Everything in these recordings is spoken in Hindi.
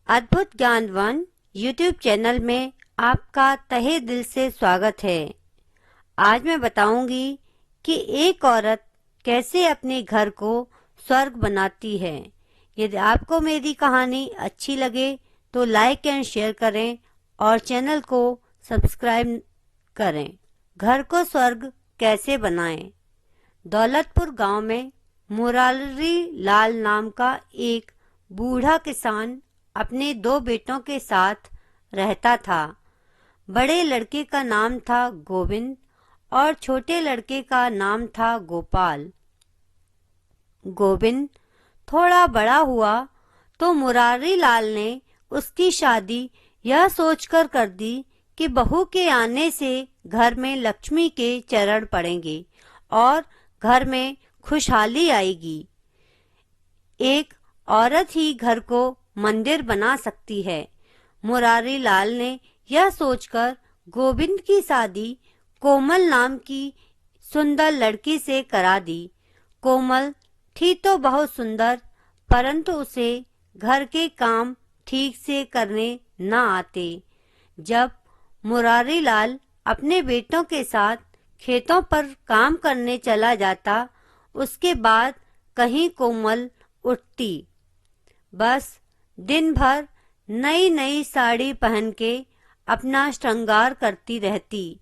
अद्भुत ज्ञानवन यूट्यूब चैनल में आपका तहे दिल से स्वागत है। आज मैं बताऊंगी कि एक औरत कैसे अपने घर को स्वर्ग बनाती है। यदि आपको मेरी कहानी अच्छी लगे तो लाइक एंड शेयर करें और चैनल को सब्सक्राइब करें। घर को स्वर्ग कैसे बनाएं? दौलतपुर गांव में मुरारी लाल नाम का एक बूढ़ा किसान अपने दो बेटों के साथ रहता था। बड़े लड़के का नाम था गोविंद और छोटे लड़के का नाम था गोपाल। गोविंद थोड़ा बड़ा हुआ तो मुरारी लाल ने उसकी शादी यह सोचकर कर दी कि बहू के आने से घर में लक्ष्मी के चरण पड़ेंगे और घर में खुशहाली आएगी। एक औरत ही घर को मंदिर बना सकती है। मुरारी लाल ने यह सोचकर गोविंद की शादी कोमल नाम की सुंदर लड़की से करा दी। कोमल थी तो बहुत सुंदर, परंतु उसे घर के काम ठीक से करने न आते। जब मुरारी लाल अपने बेटों के साथ खेतों पर काम करने चला जाता, उसके बाद कहीं कोमल उठती। बस दिन भर नई नई साड़ी पहन के अपना श्रृंगार करती रहती।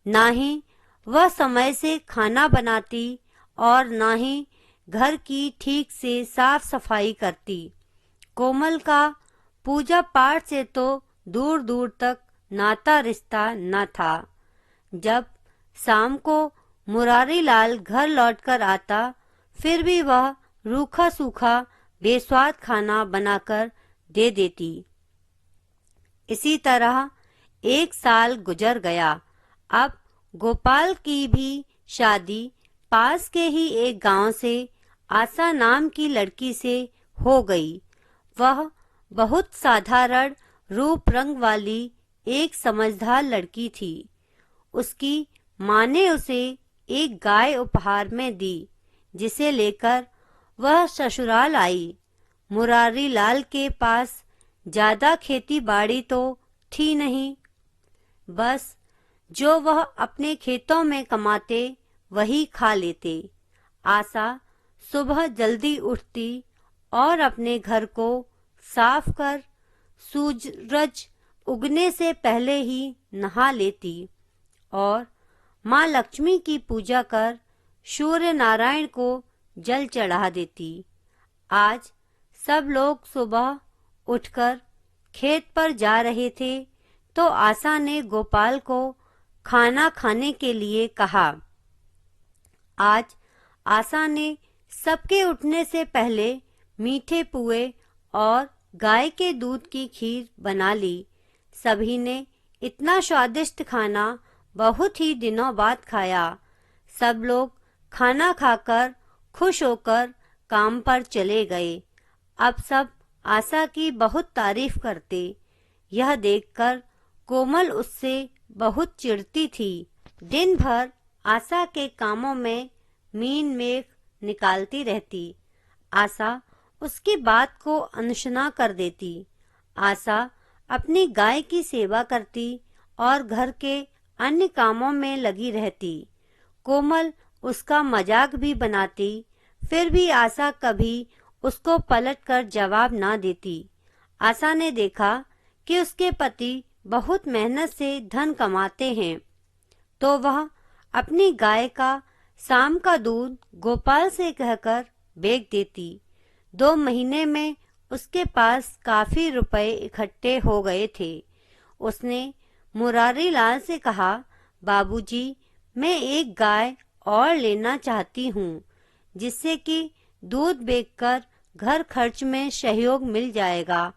ना ही वह समय से खाना बनाती और ना ही घर की ठीक से साफ सफाई करती। कोमल का पूजा पाठ से तो दूर दूर तक नाता रिश्ता न था। जब शाम को मुरारी लाल घर लौटकर आता, फिर भी वह रूखा सूखा बेस्वाद खाना बनाकर दे देती। इसी तरह एक साल गुजर गया। अब गोपाल की भी शादी पास के ही एक गांव से आशा नाम की लड़की से हो गई। वह बहुत साधारण रूप रंग वाली एक समझदार लड़की थी। उसकी माँ ने उसे एक गाय उपहार में दी, जिसे लेकर वह ससुराल आई। मुरारी लाल के पास ज्यादा खेती बाड़ी तो थी नहीं, बस जो वह अपने खेतों में कमाते वही खा लेते। आशा सुबह जल्दी उठती और अपने घर को साफ कर सूरज उगने से पहले ही नहा लेती और माँ लक्ष्मी की पूजा कर सूर्य नारायण को जल चढ़ा देती। आज सब लोग सुबह उठकर खेत पर जा रहे थे तो आशा ने गोपाल को खाना खाने के लिए कहा। आज आशा ने सबके उठने से पहले मीठे पुए और गाय के दूध की खीर बना ली। सभी ने इतना स्वादिष्ट खाना बहुत ही दिनों बाद खाया। सब लोग खाना खाकर खुश होकर काम पर चले गए। अब सब आशा की बहुत तारीफ करते। यह देखकर कोमल उससे बहुत चिढ़ती थी। दिन भर आशा के कामों में मीन मेख निकालती रहती। आशा उसकी बात को अनसुना कर देती। आशा अपनी गाय की सेवा करती और घर के अन्य कामों में लगी रहती। कोमल उसका मजाक भी बनाती, फिर भी आशा कभी उसको पलटकर जवाब ना देती। आशा ने देखा कि उसके पति बहुत मेहनत से धन कमाते हैं, तो वह अपनी गाय का शाम का दूध गोपाल से कहकर बेच देती। 2 महीने में उसके पास काफी रुपए इकट्ठे हो गए थे। उसने मुरारी लाल से कहा, बाबूजी, मैं एक गाय और लेना चाहती हूँ, जिससे कि दूध बेचकर घर खर्च में सहयोग मिल जाएगा।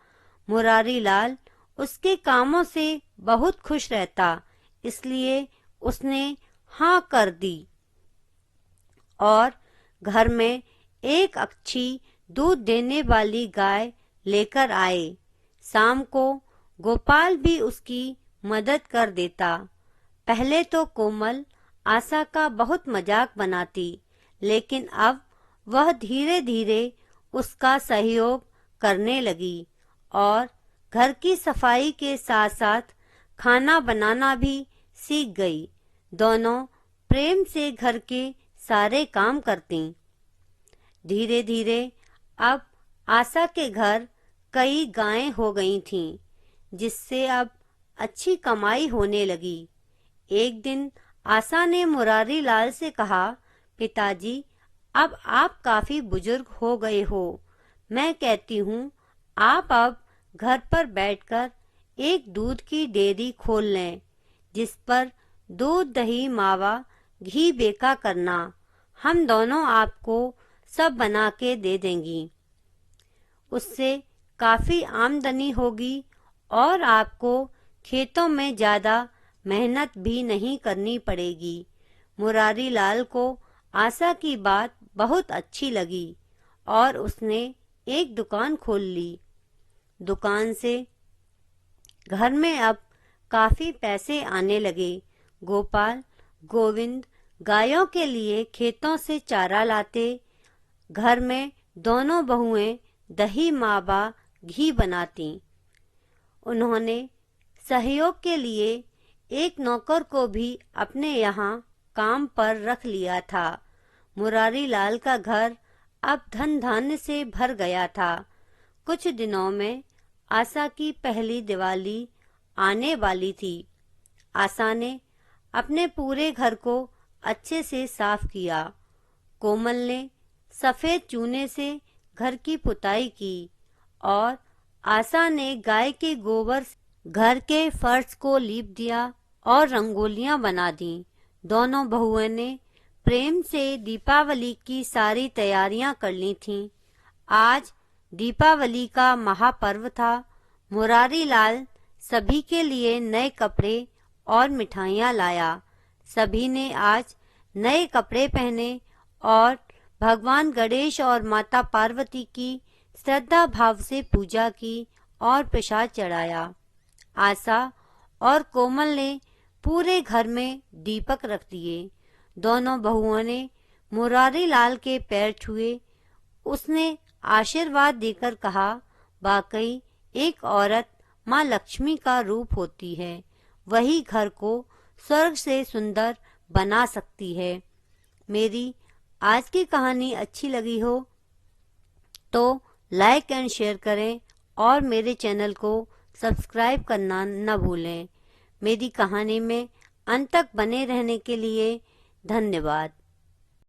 मुरारी लाल उसके कामों से बहुत खुश रहता, इसलिए उसने हाँ कर दी और घर में एक अच्छी दूध देने वाली गाय लेकर आए। शाम को गोपाल भी उसकी मदद कर देता। पहले तो कोमल आशा का बहुत मजाक बनाती, लेकिन अब वह धीरे धीरे उसका सहयोग करने लगी और घर की सफाई के साथ साथ खाना बनाना भी सीख गई। दोनों प्रेम से घर के सारे काम करती। धीरे धीरे अब आशा के घर कई गायें हो गई थीं, जिससे अब अच्छी कमाई होने लगी। एक दिन आशा ने मुरारी लाल से कहा, पिताजी, अब आप काफी बुजुर्ग हो गए हो। मैं कहती हूँ आप अब घर पर बैठकर एक दूध की डेयरी खोल लें, जिस पर दूध, दही, मावा, घी बेचा करना। हम दोनों आपको सब बना के दे देंगी। उससे काफी आमदनी होगी और आपको खेतों में ज्यादा मेहनत भी नहीं करनी पड़ेगी। मुरारी लाल को आशा की बात बहुत अच्छी लगी और उसने एक दुकान खोल ली। दुकान से घर में अब काफी पैसे आने लगे। गोपाल, गोविंद गायों के लिए खेतों से चारा लाते। घर में दोनों बहुएं दही, मावा, घी बनाती। उन्होंने सहयोग के लिए एक नौकर को भी अपने यहाँ काम पर रख लिया था। मुरारी लाल का घर अब धन धान्य से भर गया था। कुछ दिनों में आशा की पहली दिवाली आने वाली थी। आशा ने अपने पूरे घर को अच्छे से साफ किया। कोमल ने सफेद चूने से घर की पुताई की और आशा ने गाय के गोबर से घर के फर्श को लीप दिया और रंगोलियां बना दी। दोनों बहुओं ने प्रेम से दीपावली की सारी तैयारियां कर ली थीं। आज दीपावली का महापर्व था। मुरारी लाल सभी के लिए नए कपड़े और मिठाइयाँ लाया। सभी ने आज नए कपड़े पहने और भगवान गणेश और माता पार्वती की श्रद्धा भाव से पूजा की और प्रसाद चढ़ाया। आशा और कोमल ने पूरे घर में दीपक रख दिए। दोनों बहुओं ने मुरारी लाल के पैर छुए। उसने आशीर्वाद देकर कहा, वाकई एक औरत माँ लक्ष्मी का रूप होती है। वही घर को स्वर्ग से सुंदर बना सकती है। मेरी आज की कहानी अच्छी लगी हो तो लाइक एंड शेयर करें और मेरे चैनल को सब्सक्राइब करना न भूलें। मेरी कहानी में अंत तक बने रहने के लिए धन्यवाद।